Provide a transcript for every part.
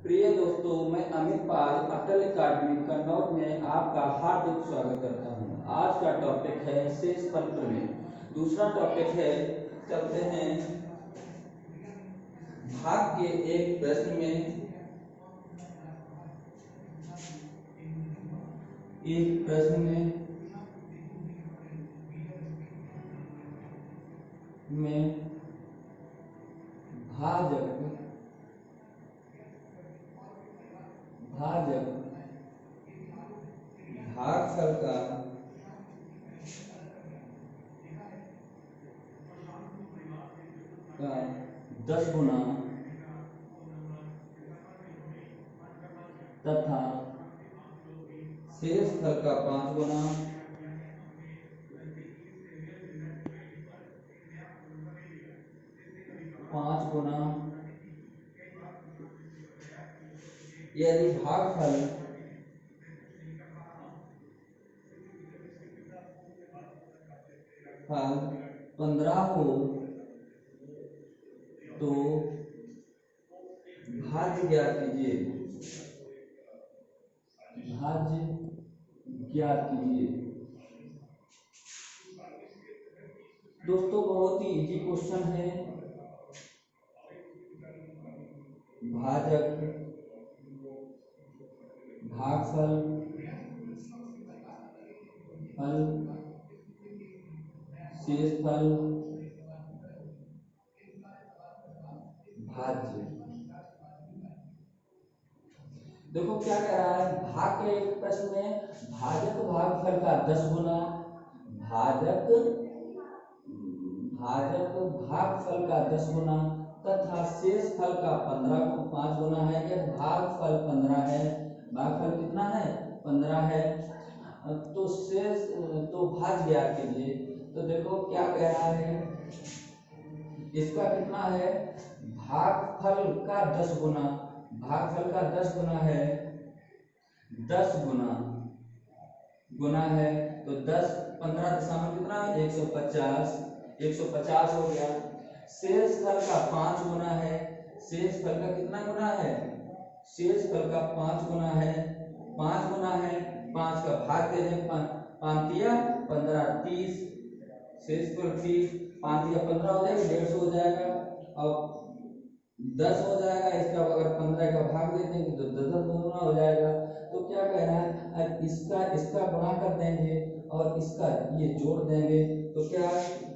प्रिय दोस्तों, मैं अमित पाल अटल अकादमी कन्नौज में आपका हार्दिक स्वागत करता हूं। आज का टॉपिक है शेषफल प्रमेय। दूसरा टॉपिक है, चलते हैं भाग के एक प्रश्न में। एक प्रश्न में भाजक भागफल का 10 गुना तथा शेषफल का 5 गुना यदि भागफल 15 हो तो भाज्य ज्ञात कीजिए। दोस्तों, बहुत ही इजी क्वेश्चन है। भाजक भागफल शेषफल भाज्य। देखो क्या कह रहा है, भाग के एक प्रश्न में भाजक भागफल का 10 गुना, भाजक भागफल का 10 गुना तथा शेषफल का 5 गुना है। यदि भागफल 15 है, भागफल कितना है? 15 है, तो शेष तो भाज्य ज्ञात कीजिए। तो देखो क्या कह रहा है, इसका कितना है? भागफल का 10 गुना, भागफल का 10 गुना है, 10 गुना है तो 10 15 दशमलव कितना है? 150 हो गया। शेषफल का 5 गुना है, शेषफल का कितना गुना है? शेषफल का 5 गुना है, 5 गुना है, 5 का भाग दे दें, 5 तिया 15 30, शेषफल 30, 5 तिया 15 हो जाएगा, 150 हो जाएगा और 10 हो जाएगा। इसका अगर 15 का भाग दे देंगे तो 10 गुना हो जाएगा। तो क्या कह रहा है, इसका गुणा कर देंगे और इसका ये जोड़ देंगे तो क्या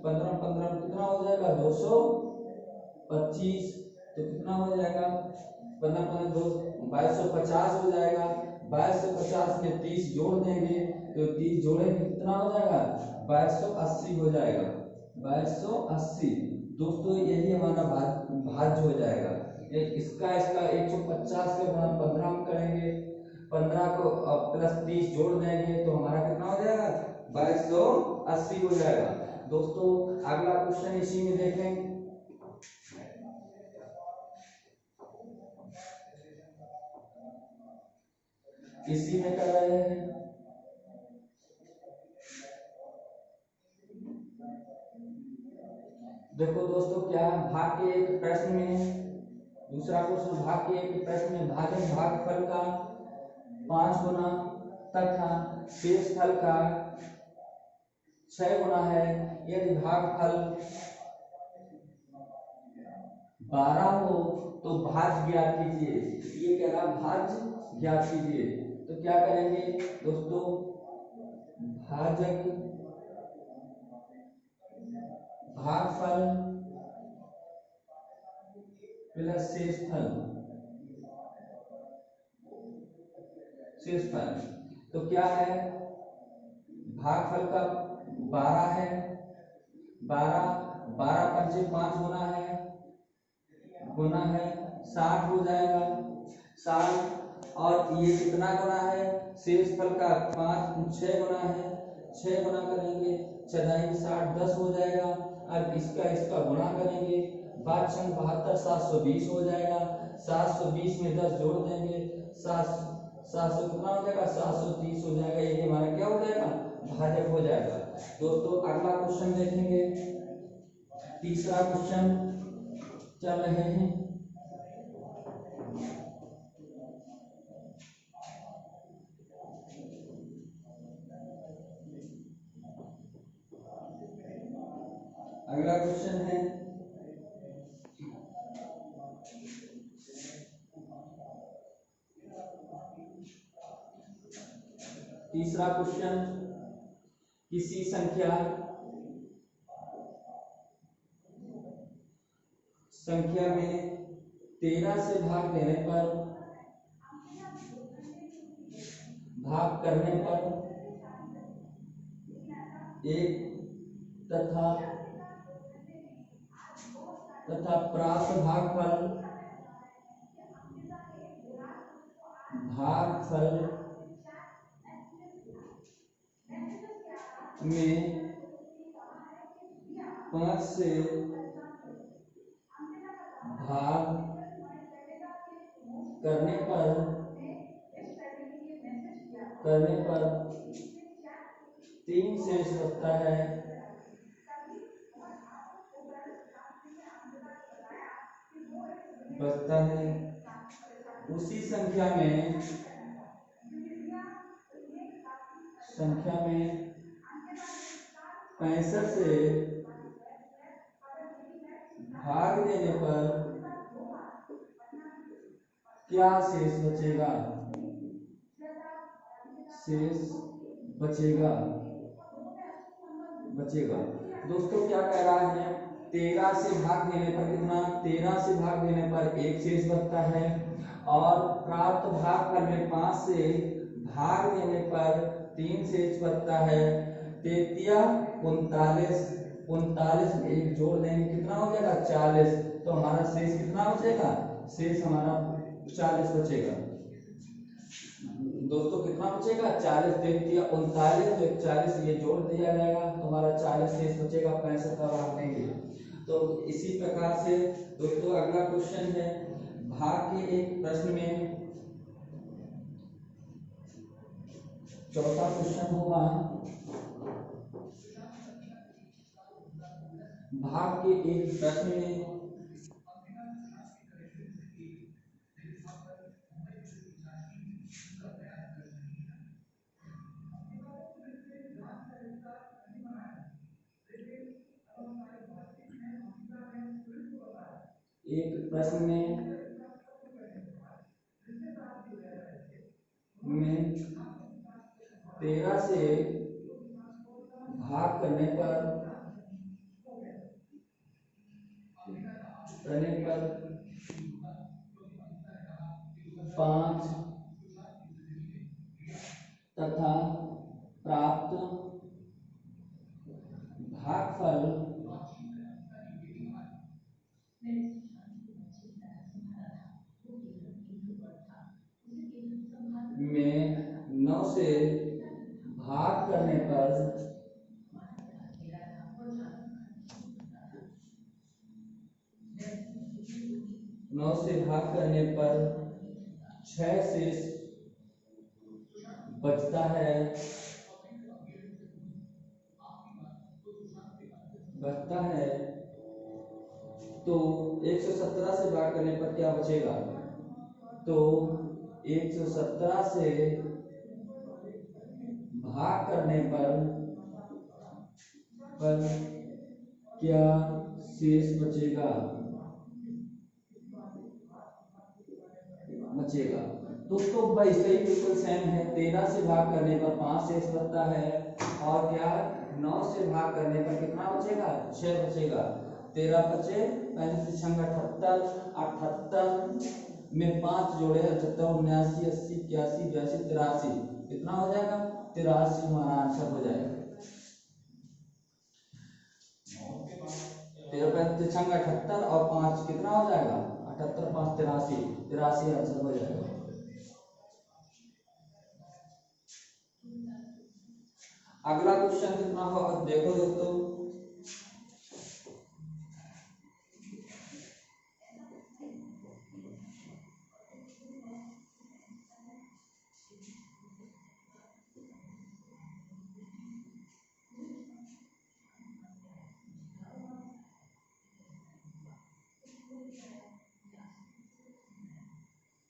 15 15 कितना हो जाएगा? 225। तो कितना हो जाएगा? 15 15 2 2250 हो जाएगा। 2250 में 30 जोड़ देंगे तो 30 जोड़ेंगे कितना हो जाएगा? 2280 हो जाएगा। 2280 दोस्तों, यही हमारा भाज्य हो जाएगा। इसका 150 के गुणा 15 में करेंगे, 15 को प्लस 30 जोड़ देंगे तो हमारा कितना हो जाएगा? 2280 हो जाएगा। दोस्तों, अगला क्वेश्चन इसी में देखें। इसी में कर रहे हैं। देखो दोस्तों, क्या भाग के एक प्रश्न में, दूसरा क्वेश्चन, भाग के एक प्रश्न में भाजक भागफल का 5 गुना तथा शेषफल का 6 गुना है। यदि भागफल 12 हो तो भाज्य ज्ञात कीजिए। ये कह रहा भाज्य ज्ञात कीजिए। तो क्या करेंगे दोस्तों, भाजक भागफल प्लस शेषफल तो क्या है? भागफल का 12 है, 12 पंचे 5 गुना है 60 हो जाएगा। 60 और ये कितना गुना है? शेषफल का 6 गुना है, 6 गुना करेंगे 6 60 10 हो जाएगा। अब इसका गुणा करेंगे, 5 72 720 हो जाएगा। 720 में 10 जोड़ देंगे, 700 कितना हो जाएगा? 730 हो जाएगा। ये हमारा क्या हो जाएगा? भाजक हो जाएगा। दोस्तों, अगला क्वेश्चन देखेंगे। तीसरा क्वेश्चन चल रहे हैं। अगला क्वेश्चन है तीसरा क्वेश्चन, किसी संख्या में 13 से भाग देने पर, भाग करने पर एक तथा प्राप्त भागफल में 5 से भाग करने पर 3 शेष बचता है। उसी संख्या में 65 से भाग देने पर क्या शेष बचेगा। दोस्तों क्या कह रहा है, 13 से भाग देने पर कितना, 13 से भाग देने पर एक शेष बचता है, और प्राप्त भागफल में 5 से भाग देने पर 3 शेष बचता है। 33 39 में एक जोड़ देंगे कितना हो जाएगा 40, तो हमारा शेष कितना बचेगा, शेष हमारा 40 बचेगा। दोस्तों कितना बचेगा 40, 33 39 तो 40 ये जोड़ दिया जाएगा तो हमारा 40 शेष बचेगा, 65 का भाग देंगे। तो इसी प्रकार से दोस्तों अगला क्वेश्चन है, भाग के एक प्रश्न में चौथा क्वेश्चन होगा, भाग के एक प्रश्न में एक प्रश्न में 13 से भाग करने पर 5 तथा प्राप्त भागफल में 9 से भाग करने पर 6 शेष बचता है। तो 117 से भाग करने पर क्या बचेगा, तो 117 से भाग करने पर क्या शेष बचेगा। दोस्तों भाई सही बिल्कुल सेम है, 13 से भाग करने पर 5 शेष बचता है, और क्या 9 से भाग करने पर कितना बचेगा 6 बचेगा। 13 बचे 35 78 78 में 5 जोड़े 78 79 80 81 82 83, कितना हो जाएगा 83 हमारा आंसर हो जाएगा। 13 35 78 और 5 कितना हो जाएगा 78 5 83, 83 आंसर हो जाएगा। अगला क्वेश्चन कितना होगा देखो दोस्तों,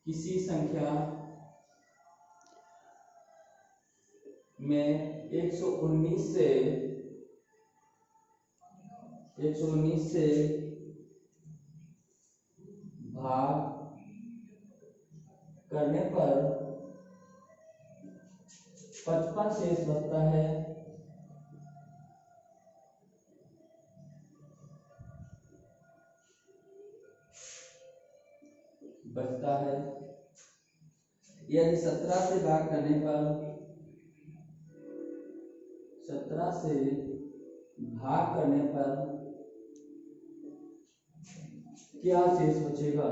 किसी संख्या में 119 से 119 से भाग करने पर 55 शेष बचता है। यदि 17 से भाग करने पर 17 से भाग करने पर क्या शेष बचेगा?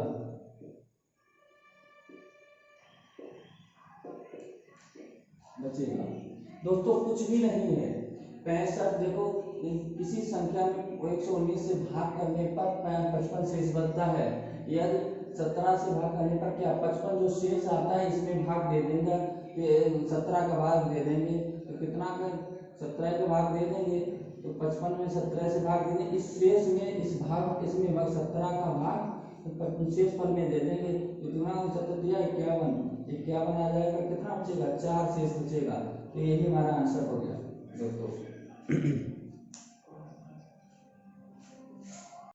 दोस्तों कुछ भी नहीं है। 65 देखो किसी संख्या में 119 से भाग करने पर 55 शेष बचता है। यदि 17 से भाग करने पर क्या 55 जो शेष आता है इसमें भाग दे देंगे, 17 का भाग दे देंगे तो कितना का 17 का भाग दे देंगे तो 55 में 17 से भाग दे देंगे। इस शेष में इस भाग इसमें 17 का भाग तो शेष फल में दे देंगे। कितना 17 दिया 51 आ जाएगा। कितना बचेगा? 4 शेष बचेगा। तो यही हमारा आंसर हो गया दोस्तों।